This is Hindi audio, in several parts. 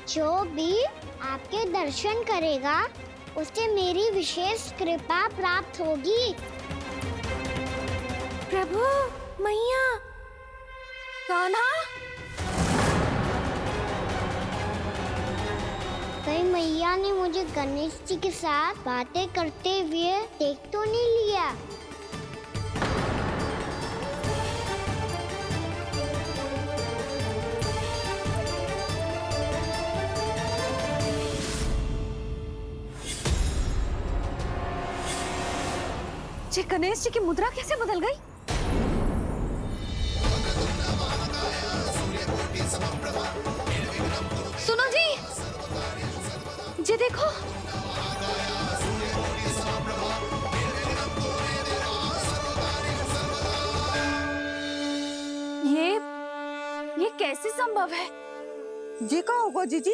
जो भी आपके दर्शन करेगा उसे मेरी विशेष कृपा प्राप्त होगी। प्रभु, मैया, कान्हा, कहीं मैया ने मुझे गणेश जी के साथ बातें करते हुए देख तो नहीं लिया? ये गणेश जी की मुद्रा कैसे बदल गई? सुनो जी, ये देखो। ये कैसे संभव है? जी का होगा जीजी?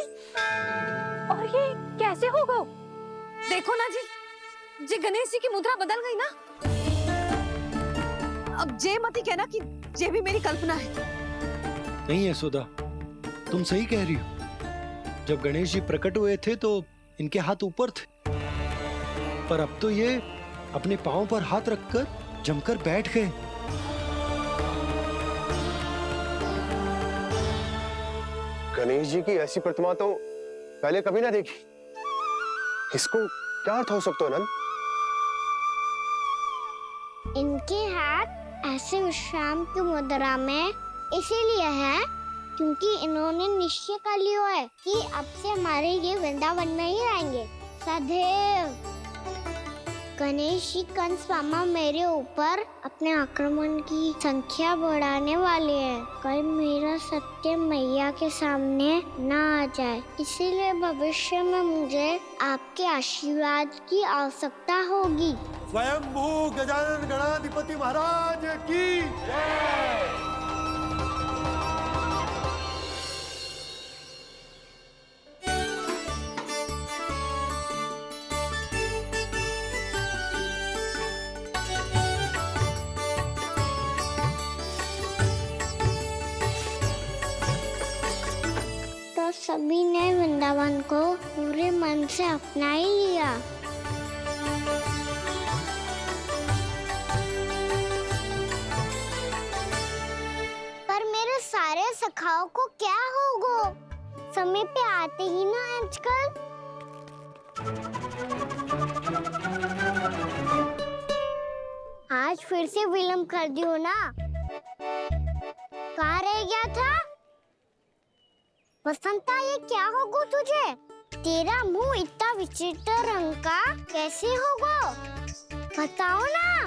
और ये कैसे होगा? देखो ना जी, ये गणेश जी की मुद्रा बदल गई ना। अब जे मत ही कहना कि ये भी मेरी कल्पना है। नहीं यशोदा, तुम सही कह रही हो। जब गणेश जी प्रकट हुए थे तो इनके हाथ ऊपर थे, पर अब तो ये अपने पांव पर हाथ रखकर जमकर बैठ गए। गणेश जी की ऐसी प्रतिमा तो पहले कभी ना देखी। इसको क्या अर्थ हो सकता है नंद? इनके हाथ ऐसे विश्राम की मुद्रा में इसीलिए है क्योंकि इन्होंने निश्चय कर लिया है कि अब से हमारे ये वृंदावन में ही रहेंगे सदैव। गणेश जी कंस मामा मेरे ऊपर अपने आक्रमण की संख्या बढ़ाने वाले हैं। कल मेरा सत्य मैया के सामने ना आ जाए, इसीलिए भविष्य में मुझे आपके आशीर्वाद की आवश्यकता होगी। स्वयंभू गजानन गणाधिपति महाराज की जय। तो सभी ने वृंदावन को पूरे मन से अपना ही लिया। पर मेरे सारे सखाओं को क्या होगा? समय पे आते ही ना आजकल। आज फिर से विलंब कर दियो ना। कहाँ रह गया था? वसंता, ये क्या होगा तुझे? तेरा मुंह इतना विचित्र रंग का कैसे होगा? बताओ ना।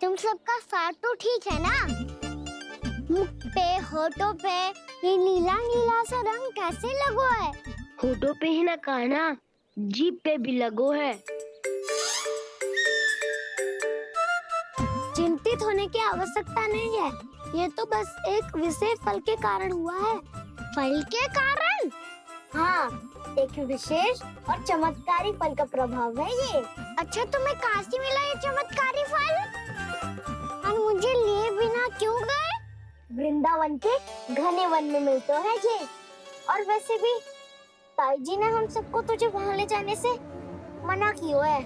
तुम सबका साथ तो ठीक है ना? मुख पे, होठों पे ये नीला नीला सा रंग कैसे लगो है? होठों पे ही ना कान्हा, जीभ पे भी लगो है। चिंतित होने की आवश्यकता नहीं है। ये तो बस एक विशेष फल के कारण हुआ है। फल के कारण? हाँ, एक विशेष और चमत्कारी फल का प्रभाव है ये। अच्छा, तुम्हें कहाँ से मिला ये चमत्कारी फल? और मुझे लिए बिना क्यों गए? वृंदावन के घने वन में मिलते है ये। और वैसे भी ताई जी ने हम सबको तुझे वहाँ ले जाने से मना किया है।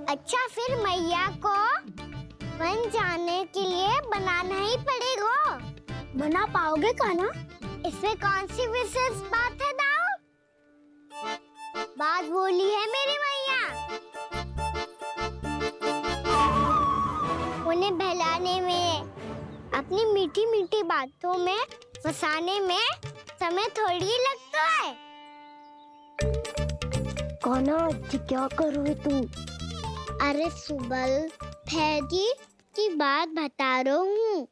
अच्छा, फिर मैया को वन जाने के लिए बनाना ही पड़ेगा। बना पाओगे कान्हा? इसमें कौन सी विशेष बात है दाऊ? बात बोली है मेरी मैया। उन्हें बहलाने में, अपनी मीठी मीठी बातों में फंसाने में समय थोड़ी लगता है। कान्हा, क्या करोगे तुम? अरे सुबल, फैजी की बात बता रहा हूँ।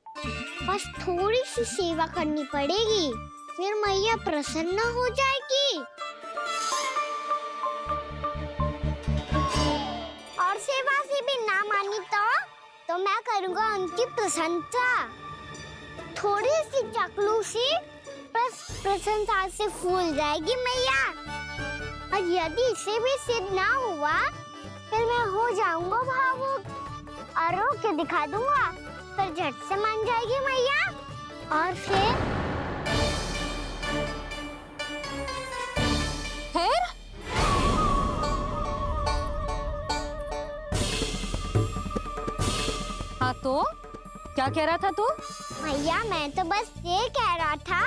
बस थोड़ी सी सेवा करनी पड़ेगी, फिर मैया प्रसन्न हो जाएगी। और सेवा से भी ना मानी तो मैं करूँगा उनकी प्रशंसा। थोड़ी सी चकलूसी बस प्रसन्नता से फूल जाएगी मैया। और यदि इसे भी सिद्ध ना हुआ फिर मैं हो जाऊंगा भावुक और रो के दिखा दूंगा, फिर झट से मान जाएगी मैया। और फिर हाँ तो क्या कह रहा था तू? मैया मैं तो बस ये कह रहा था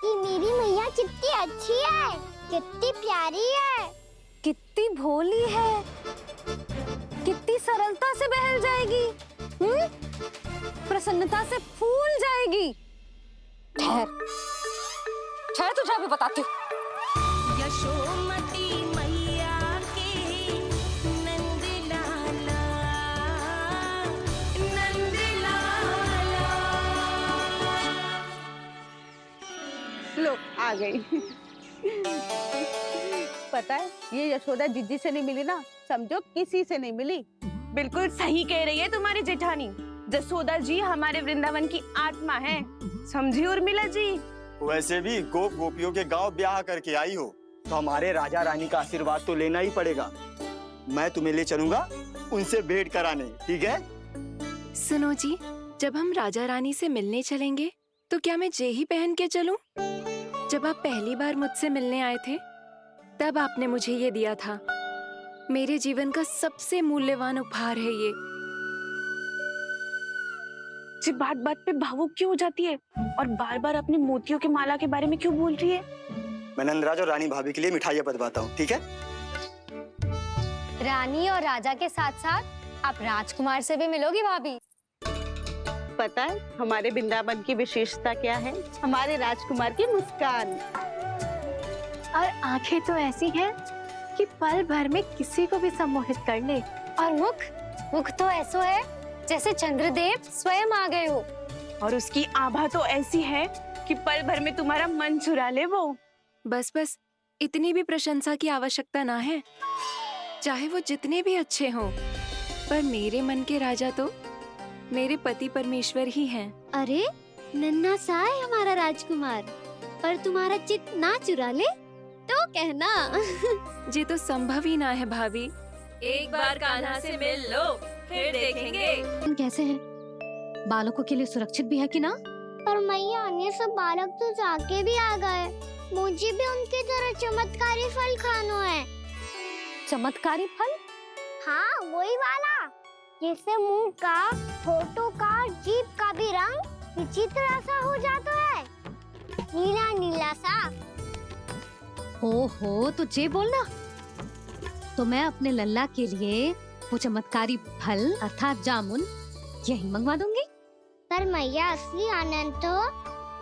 कि मेरी मैया कितनी अच्छी है, कितनी प्यारी है, कितनी भोली है, कितनी सरलता से बहल जाएगी, प्रसन्नता से फूल जाएगी। ठहर ठहर, तुझे भी बताती हूँ। यशोमती मैया की नंद लाला, नंद लाला। लो आ गई। पता है ये यशोदा जीजी से नहीं मिली ना, समझो किसी से नहीं मिली। बिल्कुल सही कह रही है तुम्हारी जेठानी। जसोदा जी हमारे वृंदावन की आत्मा है, समझी उर्मिला जी। वैसे भी गोप गोपियों के गांव ब्याह करके आई हो तो हमारे राजा रानी का आशीर्वाद तो लेना ही पड़ेगा। मैं तुम्हें ले चलूंगा उनसे भेंट कराने, ठीक है? सुनो जी, जब हम राजा रानी से मिलने चलेंगे तो क्या मैं जे ही पहन के चलूं? जब आप पहली बार मुझसे मिलने आए थे तब आपने मुझे ये दिया था। मेरे जीवन का सबसे मूल्यवान उपहार है ये। जी बात बात पे भावुक क्यों हो जाती है और बार बार अपनी मोतियों की माला के बारे में क्यों बोल रही है? मैं नंदराज और रानी भाभी के लिए मिठाइयाँ बंटवाता हूँ, ठीक है? रानी और राजा के साथ साथ आप राजकुमार से भी मिलोगी भाभी। पता है हमारे वृंदावन की विशेषता क्या है? हमारे राजकुमार की मुस्कान। और आंखें तो ऐसी हैं कि पल भर में किसी को भी सम्मोहित कर ले। और मुख तो ऐसा है जैसे चंद्रदेव स्वयं आ गए हो। और उसकी आभा तो ऐसी है कि पल भर में तुम्हारा मन चुरा ले वो। बस बस, इतनी भी प्रशंसा की आवश्यकता ना है। चाहे वो जितने भी अच्छे हों, पर मेरे मन के राजा तो मेरे पति परमेश्वर ही हैं। अरे नन्हा सा है हमारा राजकुमार, पर तुम्हारा चित्त ना चुरा ले तो कहना। ये तो संभव ही ना है भाभी। एक बार कान्हा से मिल लो, फिर देखेंगे। कैसे हैं? बालकों के लिए सुरक्षित भी है कि ना? पर मैया ये सब बालक तो जाके भी आ गए, मुझे भी उनकी तरह चमत्कारी फल खाना है। चमत्कारी फल? हाँ वही वाला, जैसे मुंह का, होठों का, जीभ का भी रंग विचित्र सा हो जाता है, नीला नीला सा। हो तो जे बोलना। तो मैं अपने लल्ला के लिए वो चमत्कारी फल अर्थात जामुन यही मंगवा दूंगी। पर मैया असली आनंद तो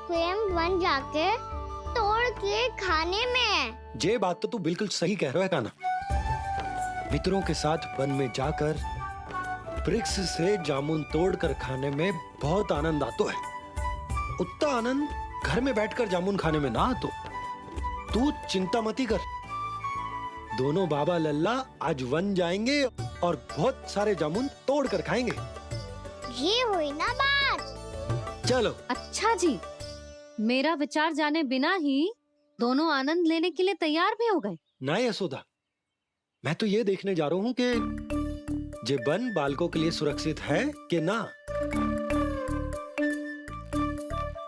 स्वयं वन जाके तोड़ के खाने में है। ये बात तो तू बिल्कुल सही कह रहा है कान्हा। मित्रों के साथ वन में जाकर वृक्ष से जामुन तोड़कर खाने में बहुत आनंद आता है। उतना आनंद घर में बैठकर जामुन खाने में ना आतो। तू चिंता मती कर, दोनों बाबा लल्ला आज वन जाएंगे और बहुत सारे जामुन तोड़ कर खाएंगे। ये हुई ना बात। चलो। अच्छा जी, मेरा विचार जाने बिना ही दोनों आनंद लेने के लिए तैयार भी हो गए। ना यशोदा, मैं तो ये देखने जा रहा हूँ कि ये वन बालकों के लिए सुरक्षित है कि ना।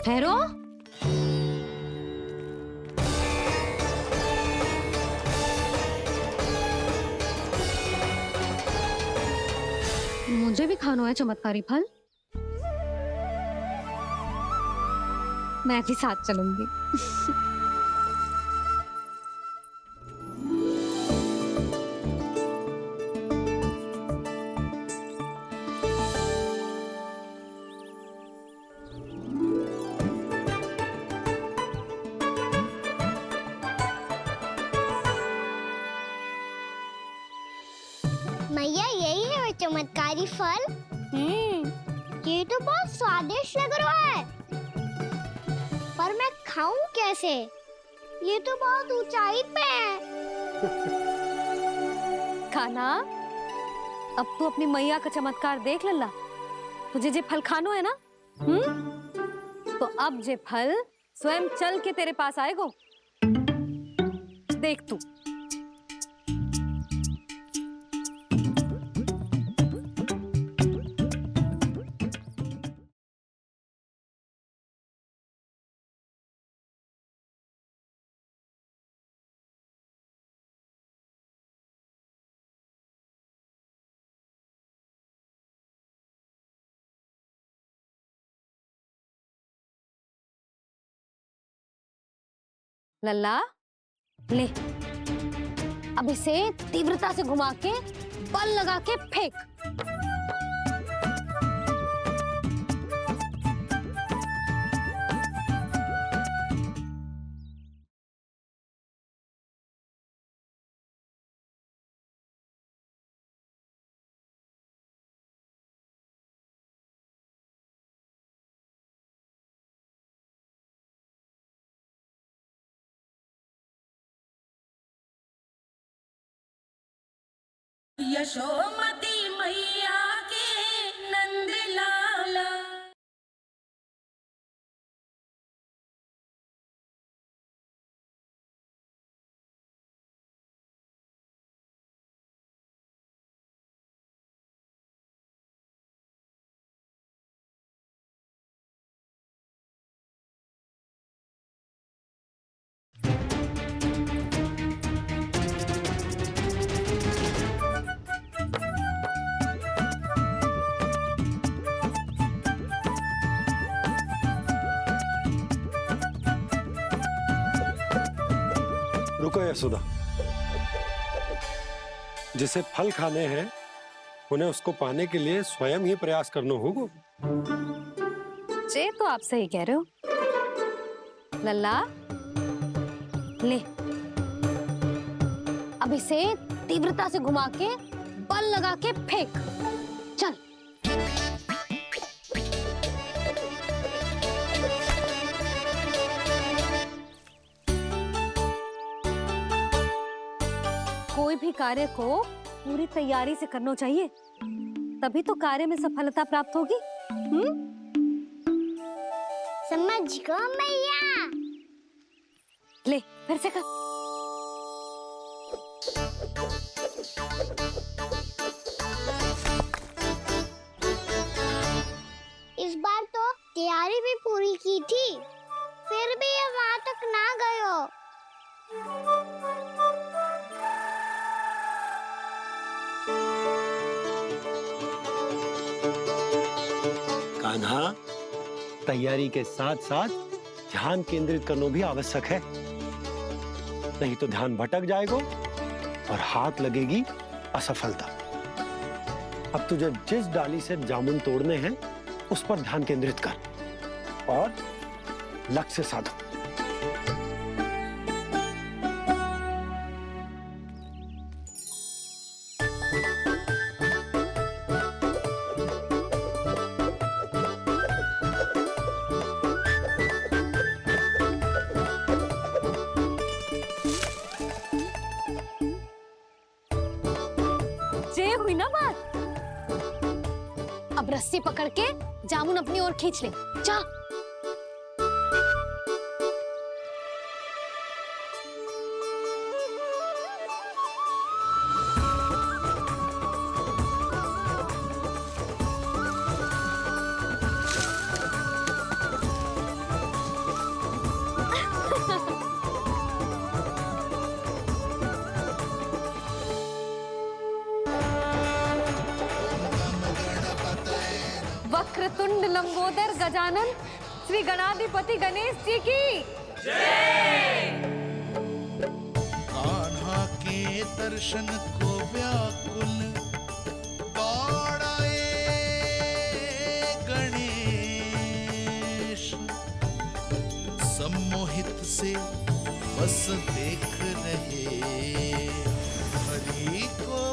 ठहरो। मुझे भी खाना है चमत्कारी फल। मैं भी साथ चलूंगी। मैया यही है वो चमत्कारी फल। ये तो बहुत स्वादिष्ट लग रहा है, पर मैं खाऊं कैसे? ये तो बहुत ऊंचाई पे है। खाना, अब तू अपनी मैया का चमत्कार देख लल्ला। तुझे जे फल खानो है ना, तो अब जे फल स्वयं चल के तेरे पास आएगो। देख तू। लल्ला ले, अब इसे तीव्रता से घुमा के बल लगा के फेंक। यशोमती मैया के नंद लाला। रुको यशोदा, जिसे फल खाने हैं उन्हें उसको पाने के लिए स्वयं ही प्रयास करना होगा। जे तो आप सही कह रहे हो लल्ला। ले, अब इसे तीव्रता से घुमा के बल लगा के फेंक। चल। कोई भी कार्य को पूरी तैयारी से करना चाहिए, तभी तो कार्य में सफलता प्राप्त होगी। समझ गो मैया। ले, फिर से कर। इस बार तो तैयारी भी पूरी की थी, फिर भी ये वहां तक ना गयो। कान्हा, तैयारी के साथ साथ ध्यान केंद्रित करना भी आवश्यक है, नहीं तो ध्यान भटक जाएगा और हाथ लगेगी असफलता। अब तुझे जिस डाली से जामुन तोड़ने हैं उस पर ध्यान केंद्रित कर और लक्ष्य साधो। ये हुई ना बात। अब रस्सी पकड़ के जामुन अपनी ओर खींच ले। जा। वक्रतुंड लंबोदर गजानन श्री गणाधिपति गणेश जी की जय। कान्हा के दर्शन को व्याकुल दौड़ाए गणेश, सम्मोहित से बस देख रहे हरि को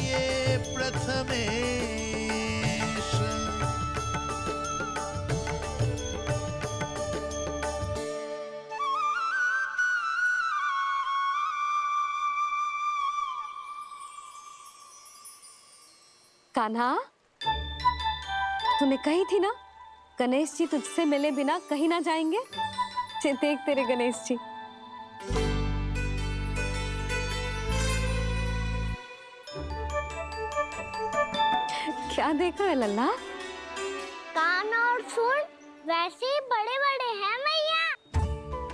ये प्रथमेश। कान्हा, तूने कही थी ना गणेश जी तुझसे मिले बिना कहीं ना जाएंगे। देख तेरे गणेश जी। क्या देख रहे लल्ला? कान और सुन वैसे ही बड़े बड़े हैं मैया,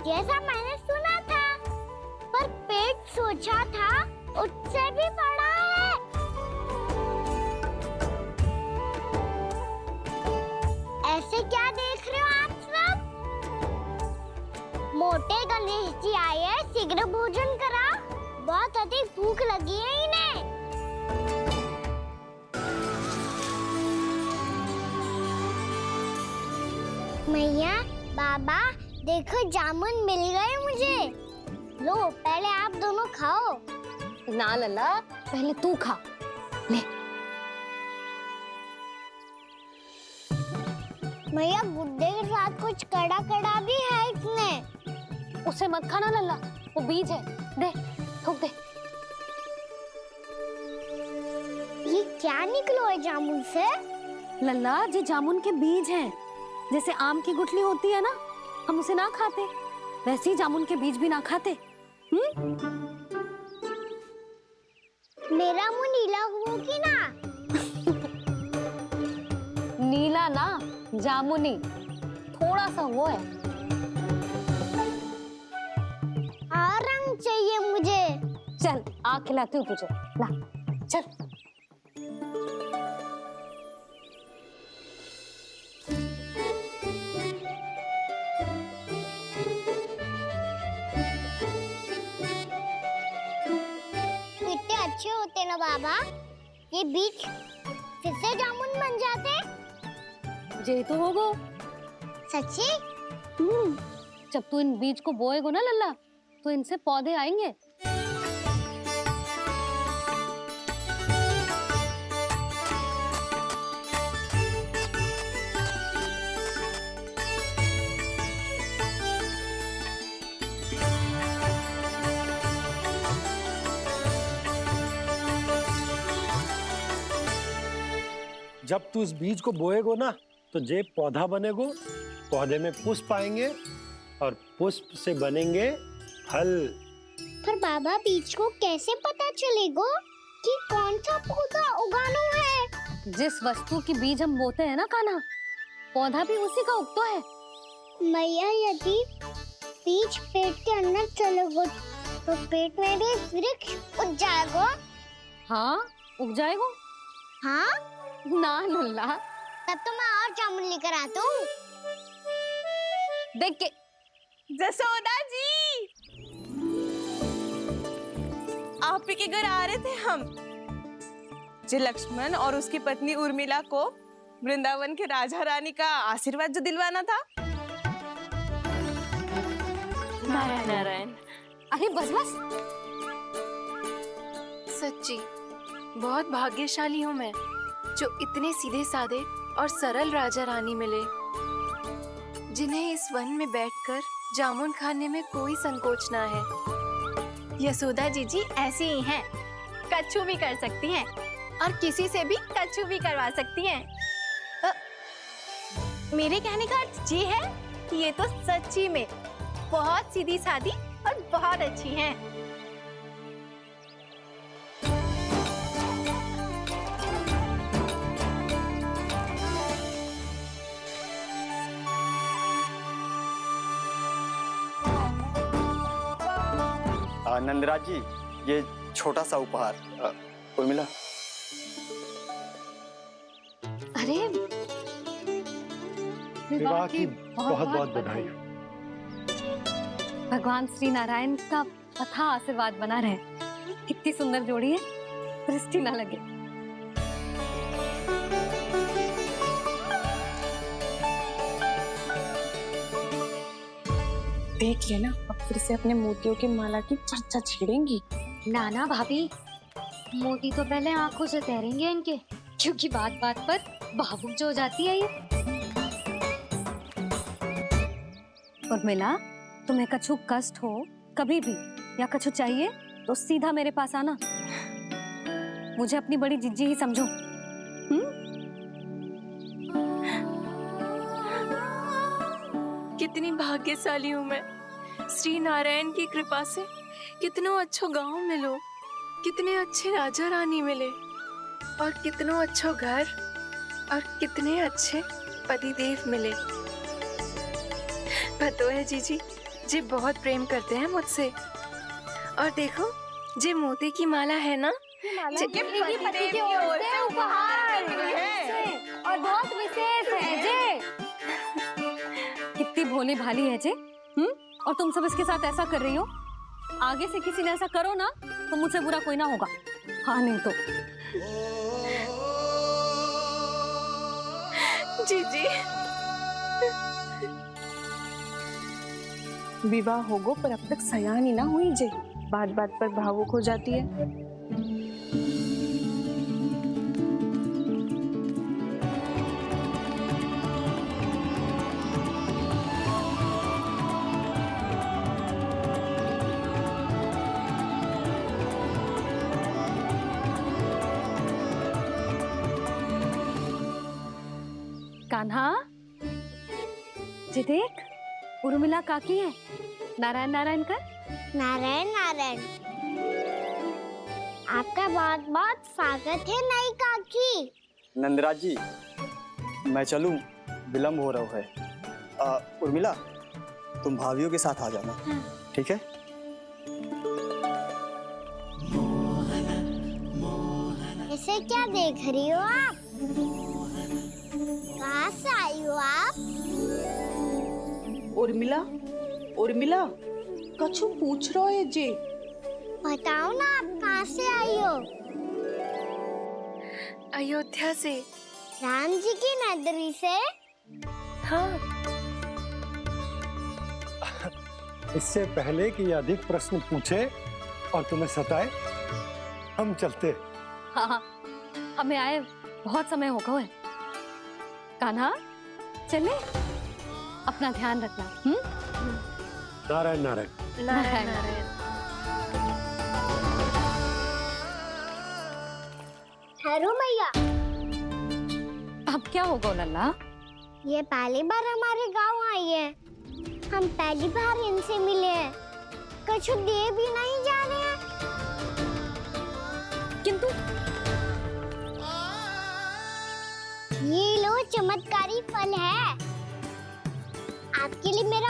जैसा मैंने सुना था, पर पेट सोचा था उससे भी बड़ा है। ऐसे क्या देख रहे हो आप सब? मोटे गणेश जी आए हैं, शीघ्र भोजन करा, बहुत अधिक भूख लगी है इन्हें। मैया, बाबा, देखो जामुन मिल गए मुझे। लो पहले आप दोनों खाओ। ना लल्ला, पहले तू खा ले। मैया, गुड्डे के साथ कुछ कड़ा कड़ा भी है इसमें। उसे मत खाना लल्ला, वो बीज है। दे, थूक दे। ये क्या निकलो है जामुन से? लल्ला, ये जामुन के बीज हैं। जैसे आम की गुठली होती है ना, हम उसे ना खाते, वैसे ही जामुन के बीज भी ना खाते। मेरा मुंह नीला हुआ कि ना? नीला ना, जामुनी, थोड़ा सा वो है। और रंग चाहिए मुझे। चल, आ खिलाती हूँ तुझे, ला, चल। अच्छे होते ना बाबा, ये बीज फिर से जामुन बन जाते। जे तो होगो। सच्ची? जब तू इन बीज को बोएगो ना लल्ला, तो इनसे पौधे आएंगे। जब तू इस बीज को बोएगो ना, तो जे पौधा बनेगो, पौधे में पुष्प आएंगे और पुष्प से बनेंगे फल। पर बाबा, बीज को कैसे पता चलेगा कि कौन सा पौधा उगाना है? जिस वस्तु की बीज हम बोते हैं ना कान्हा, पौधा भी उसी का उगता है। मैया, यदि बीज पेट के अंदर चलेगा, तो पेट में भी वृक्ष उग जाएगा। हाँ, उग जाएगा। हाँ ना लल्ला, तब तो मैं और जामुन लेकर आता हूँ। देख के। जसोदा जी, आप ही के घर आ रहे थे हम। जो लक्ष्मण और उसकी पत्नी उर्मिला को वृंदावन के राजा रानी का आशीर्वाद जो दिलवाना था। नारायण नारायण। अरे बस बस। सच्ची बहुत भाग्यशाली हूँ मैं, जो इतने सीधे साधे और सरल राजा रानी मिले, जिन्हें इस वन में बैठकर जामुन खाने में कोई संकोच ना है। यशोदा जी ऐसी ही हैं, कच्छू भी कर सकती हैं और किसी से भी कच्छू भी करवा सकती हैं। मेरे कहने का अर्थ ये है कि ये तो सच्ची में बहुत सीधी सादी और बहुत अच्छी हैं। नंदराज जी, ये छोटा सा उपहार। उर्मिला। अरे विवाह की बहुत बहुत बधाई। भगवान श्री नारायण का अथाह आशीर्वाद बना रहे। कितनी सुंदर जोड़ी है, दृष्टि ना लगे। देख लेना, अब फिर से अपने मोतियों की माला की चर्चा छेड़ेंगी। नाना भाभी, मोती तो पहले आंखों से तैरेंगे इनके, क्योंकि बात बात पर भावुक जो हो जाती है ये। उर्मिला, तुम्हें कछु कष्ट हो कभी भी या कछु चाहिए तो सीधा मेरे पास आना। मुझे अपनी बड़ी जिज्जी ही समझो। कितनी भाग्यशाली हूँ मैं। श्री नारायण की कृपा से कितनों अच्छो गांव मिलो, कितने अच्छे राजा रानी मिले और कितनों अच्छो घर और कितने अच्छे पतिदेव मिले। पतो है जीजी, जी बहुत प्रेम करते हैं मुझसे। और देखो, जे मोती की माला है ना, पति की ओर से उपहार और बहुत विशेष है जे। कितनी भोली भाली है जे। और तुम सब इसके साथ ऐसा कर रही हो। आगे से किसी ने ऐसा करो ना तो मुझसे बुरा कोई ना होगा। हाँ नहीं तो जीजी। विवाह होगो पर अब तक सयानी ना हुई जे, बात बात पर भावुक हो जाती है। कान्हा, जी देख, उर्मिला काकी है। नारायण नारायण कर। नारायण नारायण। आपका बहुत बहुत स्वागत है नई काकी। नंदराज जी, मैं चलूं, विलंब हो रहा है। उर्मिला, तुम भाभियों के साथ आ जाना। ठीक है? इसे क्या देख रही हो आप? कहाँ से आई हो आप? उर्मिला, उर्मिला, कछु पूछ रहा है जे। बताओ ना, आप कहाँ से आई हो? अयोध्या से। राम जी की नगरी से? हाँ। इससे पहले कि अधिक प्रश्न पूछे और तुम्हें सताए, हम चलते। हाँ, हमें आए बहुत समय हो गया है। कान्हा, चले, अपना ध्यान रखना। नारायण नारायण। नारायण नारायण। ठहरू मैया। अब क्या होगा लल्ला? ये पहली बार हमारे गांव आई है। हम पहली बार इनसे मिले हैं। कछु दे भी नहीं जा रहे हैं। किंतु ये लो, चमत्कारी फल है। आपके लिए मेरा